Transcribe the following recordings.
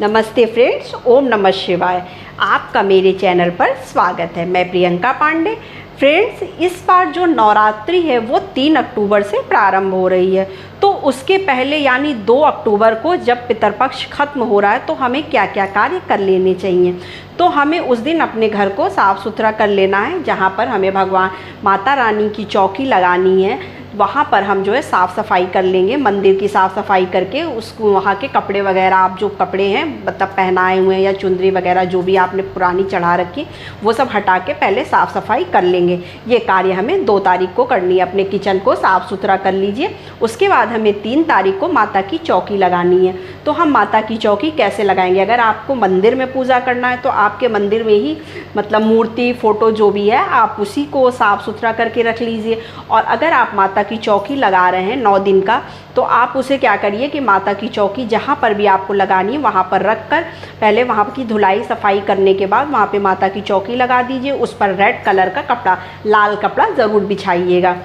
नमस्ते फ्रेंड्स, ओम नमः शिवाय। आपका मेरे चैनल पर स्वागत है। मैं प्रियंका पांडे। फ्रेंड्स, इस बार जो नवरात्रि है वो 3 अक्टूबर से प्रारंभ हो रही है। तो उसके पहले यानी 2 अक्टूबर को जब पितरपक्ष खत्म हो रहा है तो हमें क्या क्या कार्य कर लेने चाहिए। तो हमें उस दिन अपने घर को साफ़ सुथरा कर लेना है। जहाँ पर हमें भगवान माता रानी की चौकी लगानी है वहाँ पर हम जो है साफ़ सफाई कर लेंगे। मंदिर की साफ़ सफाई करके उसको वहाँ के कपड़े वगैरह, आप जो कपड़े हैं मतलब पहनाए हुए हैं या चुंदरी वगैरह जो भी आपने पुरानी चढ़ा रखी, वो सब हटा के पहले साफ़ सफाई कर लेंगे। ये कार्य हमें 2 तारीख को करनी है। अपने किचन को साफ़ सुथरा कर लीजिए। उसके बाद हमें 3 तारीख को माता की चौकी लगानी है। तो हम माता की चौकी कैसे लगाएंगे? अगर आपको मंदिर में पूजा करना है तो आपके मंदिर में ही मतलब मूर्ति, फ़ोटो जो भी है आप उसी को साफ़ सुथरा करके रख लीजिए। और अगर आप माता की चौकी लगा रहे हैं 9 दिन का, तो आप उसे क्या करिए कि माता की चौकी जहाँ पर भी आपको लगानी है वहाँ पर रख कर पहले वहाँ की धुलाई सफाई करने के बाद वहाँ पे माता की चौकी लगा दीजिए। उस पर रेड कलर का कपड़ा, लाल कपड़ा ज़रूर बिछाइएगा।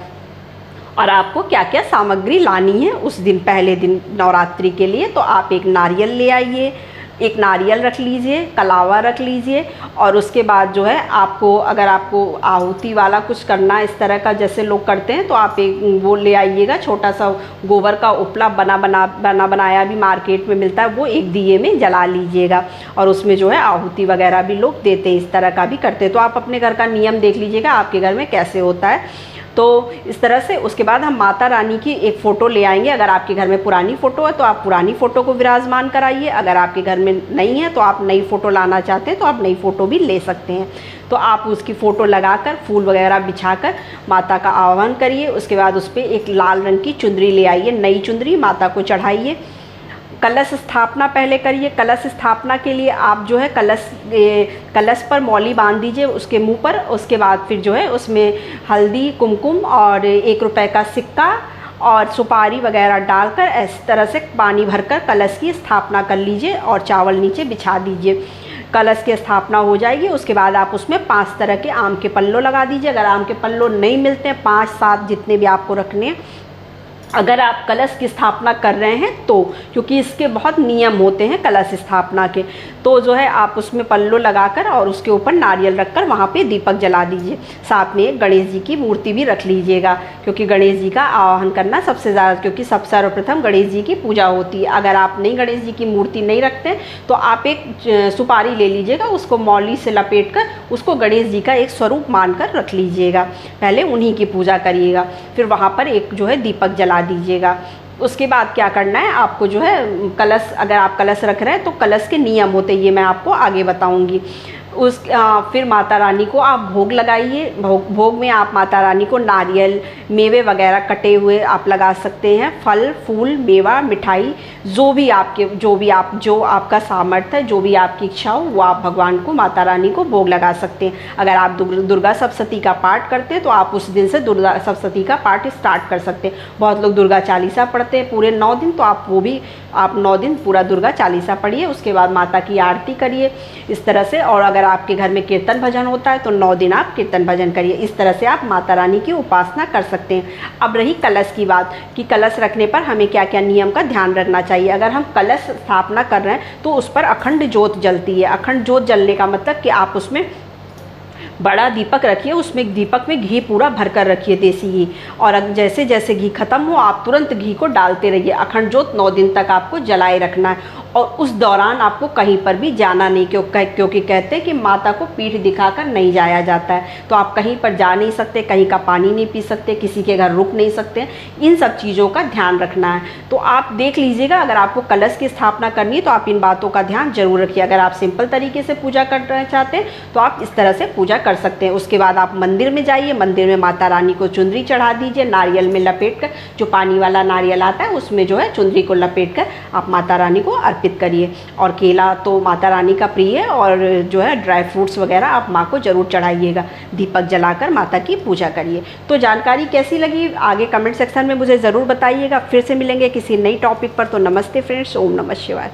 और आपको क्या क्या सामग्री लानी है उस दिन, पहले दिन नवरात्रि के लिए, तो आप एक नारियल ले आइए, एक नारियल रख लीजिए, कलावा रख लीजिए। और उसके बाद जो है आपको, अगर आपको आहुति वाला कुछ करना इस तरह का जैसे लोग करते हैं तो आप एक वो ले आइएगा, छोटा सा गोबर का उपला बना बनाया भी मार्केट में मिलता है, वो एक दिए में जला लीजिएगा। और उसमें जो है आहुति वगैरह भी लोग देते हैं, इस तरह का भी करते हैं। तो आप अपने घर का नियम देख लीजिएगा आपके घर में कैसे होता है। तो इस तरह से उसके बाद हम माता रानी की एक फ़ोटो ले आएंगे। अगर आपके घर में पुरानी फ़ोटो है तो आप पुरानी फ़ोटो को विराजमान कराइए। अगर आपके घर में नहीं है तो आप नई फ़ोटो लाना चाहते हैं तो आप नई फ़ोटो भी ले सकते हैं। तो आप उसकी फ़ोटो लगाकर फूल वगैरह बिछाकर माता का आह्वान करिए। उसके बाद उस पर एक लाल रंग की चुंदरी ले आइए, नई चुंदरी माता को चढ़ाइए। कलश स्थापना पहले करिए। कलश स्थापना के लिए आप जो है कलश पर मौली बांध दीजिए उसके मुंह पर। उसके बाद फिर जो है उसमें हल्दी, कुमकुम और 1 रुपए का सिक्का और सुपारी वगैरह डालकर इस तरह से पानी भरकर कलश की स्थापना कर लीजिए और चावल नीचे बिछा दीजिए। कलश की स्थापना हो जाएगी। उसके बाद आप उसमें 5 तरह के आम के पल्लो लगा दीजिए। अगर आम के पल्लो नहीं मिलते हैं, 5-7 जितने भी आपको रखने हैं, अगर आप कलश की स्थापना कर रहे हैं तो, क्योंकि इसके बहुत नियम होते हैं कलश स्थापना के, तो जो है आप उसमें पल्लो लगाकर और उसके ऊपर नारियल रखकर वहाँ पे दीपक जला दीजिए। साथ में गणेश जी की मूर्ति भी रख लीजिएगा, क्योंकि गणेश जी का आवाहन करना सबसे ज़्यादा, क्योंकि सबसे सर्वप्रथम गणेश जी की पूजा होती है। अगर आप गणेश जी की मूर्ति नहीं रखते तो आप एक सुपारी ले लीजिएगा, उसको मौली से लपेट कर उसको गणेश जी का एक स्वरूप मानकर रख लीजिएगा। पहले उन्हीं की पूजा करिएगा, फिर वहाँ पर एक जो है दीपक जला दीजिएगा। उसके बाद क्या करना है आपको जो है कलश, अगर आप कलश रख रहे हैं तो कलश के नियम होते हैं, ये मैं आपको आगे बताऊंगी। फिर माता रानी को आप भोग लगाइए। भोग में आप माता रानी को नारियल, मेवे वगैरह कटे हुए आप लगा सकते हैं। फल, फूल, मेवा, मिठाई, जो आपका सामर्थ्य है, जो भी आपकी इच्छा हो, वो आप भगवान को, माता रानी को भोग लगा सकते हैं। अगर आप दुर्गा सप्तशती का पाठ करते हैं तो आप उस दिन से दुर्गा सप्तशती का पाठ स्टार्ट कर सकते हैं। बहुत लोग दुर्गा चालीसा पढ़ते हैं पूरे 9 दिन, तो आप 9 दिन पूरा दुर्गा चालीसा पढ़िए। उसके बाद माता की आरती करिए इस तरह से। और अगर आपके घर में कीर्तन भजन होता है तो 9 दिन आप कीर्तन भजन करिए। इस तरह से आप माता रानी की उपासना कर सकते हैं। अब रही कलश की बात कि कलश रखने पर हमें क्या क्या नियम का ध्यान रखना चाहिए। अगर हम कलश स्थापना कर रहे हैं तो उस पर अखंड ज्योत जलती है। अखंड ज्योत जलने का मतलब कि आप उसमें बड़ा दीपक रखिए, उसमें दीपक में घी पूरा भरकर रखिए, देसी घी। और जैसे जैसे घी खत्म हो आप तुरंत घी को डालते रहिए। अखंड ज्योत 9 दिन तक आपको जलाए रखना है। और उस दौरान आपको कहीं पर भी जाना नहीं, क्योंकि कहते हैं कि माता को पीठ दिखाकर नहीं जाया जाता है। तो आप कहीं पर जा नहीं सकते, कहीं का पानी नहीं पी सकते, किसी के घर रुक नहीं सकते। इन सब चीज़ों का ध्यान रखना है। तो आप देख लीजिएगा, अगर आपको कलश की स्थापना करनी है तो आप इन बातों का ध्यान जरूर रखिए। अगर आप सिंपल तरीके से पूजा करना चाहते हैं तो आप इस तरह से पूजा कर सकते हैं। उसके बाद आप मंदिर में जाइए, मंदिर में माता रानी को चुंदरी चढ़ा दीजिए, नारियल में लपेट कर, जो पानी वाला नारियल आता है उसमें जो है चुंदरी को लपेट कर आप माता रानी को अर्पित करिए। और केला तो माता रानी का प्रिय है, और जो है ड्राई फ्रूट्स वगैरह आप माँ को जरूर चढ़ाइएगा। दीपक जलाकर माता की पूजा करिए। तो जानकारी कैसी लगी आगे कमेंट सेक्शन में मुझे ज़रूर बताइएगा। फिर से मिलेंगे किसी नई टॉपिक पर। तो नमस्ते फ्रेंड्स, ओम नमः शिवाय।